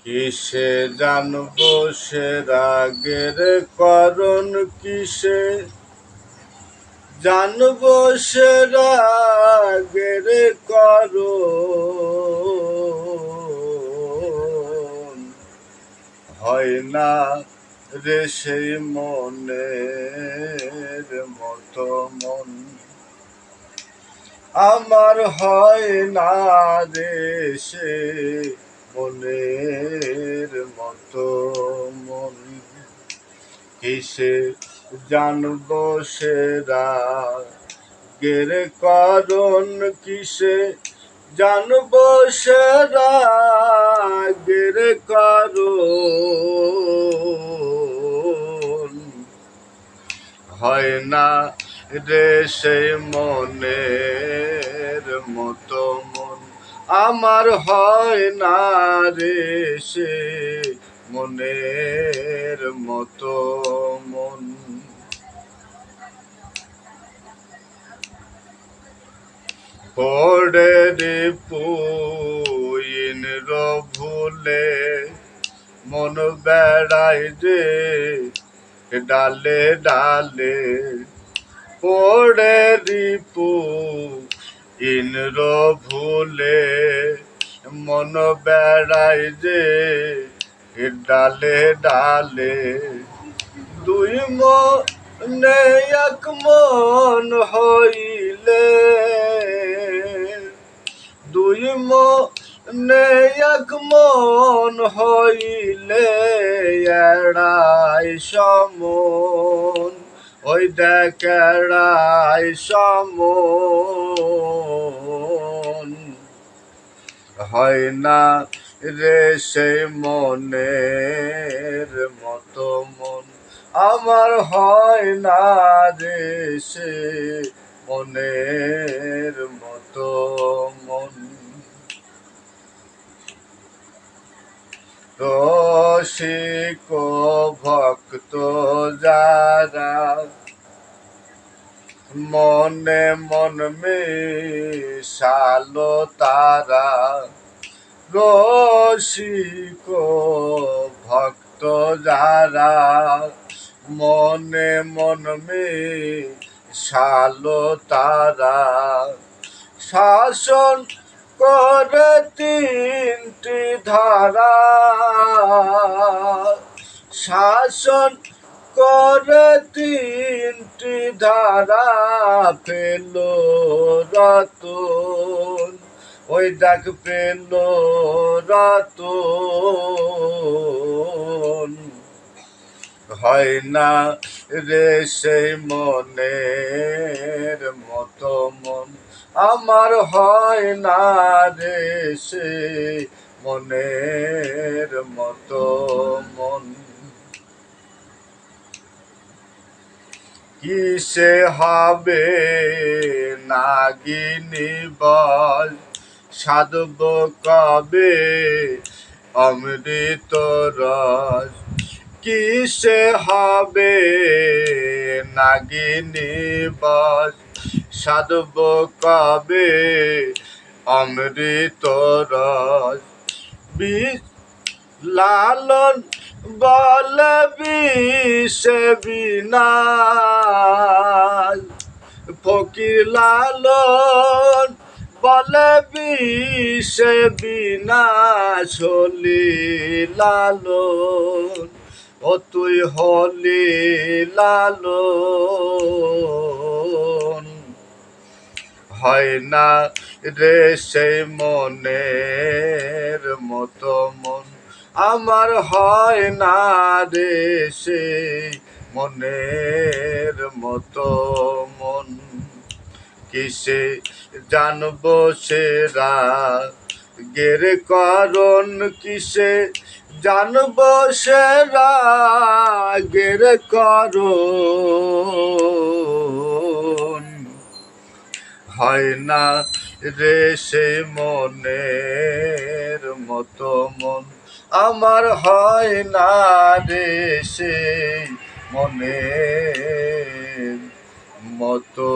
কিসে জানবো সে রাগের করণ কিসে জানবো সে রাগের করণ হয় না রে সেই মনের মতো মন আমার হয় না রে সে মনের মতো মন কিসে জানবো সে রাগের করণ কিসে জানবো সে রাগের করণ হয় না রে সেই মনের মতো মন আমার হয় না রে সে মনের মতো মন পড়ে রে পুইন ভুলে মন বেড়ায় রে ডালে ডালে পড়ে রিপু ইন্দ্র ভুলে মন বেড়ায় যে ডালে ডালে দুই মনে এক মন হইলে দুই মনে এক মন হইলে এড়াই সমন ওই দেখ এড়াই সমন হয় না রে সেই মনের মতো মন আমার হয় না রে সে মনের মতো মন রসিক ভক্ত যারা মনে মন মিশালো তারা রসিক ভক্ত যারা মনে মন মিশালো তারা শাসন করে তিনটি ধারা শাসন করে তিনটি ধারা পেল রতন ওই দেখ পেল রতন হয় না রে সেই মনের মতো মন আমার হয় না রে সেই মনের মতো মন কিসে হবে নাগিনী বল সাধব কবে অমৃত রস কিসে হবে নাগিনী বল সাধব কবে অমৃত রস লালন বলে বিষে বিনাশ ফকির লালন বলে বিষে বিনাশ হলি লালন ও তুই হলি লালন হয় না রে সেই মনের মতো মন আমার হয় না রে সেই মনের মতো মন কিসে জানবো সে রাগের করণ কিসে জানবো সে রাগের করণ হয় না রে সেই মনের মতো মন আমার হয় না রে সেই মনের মতো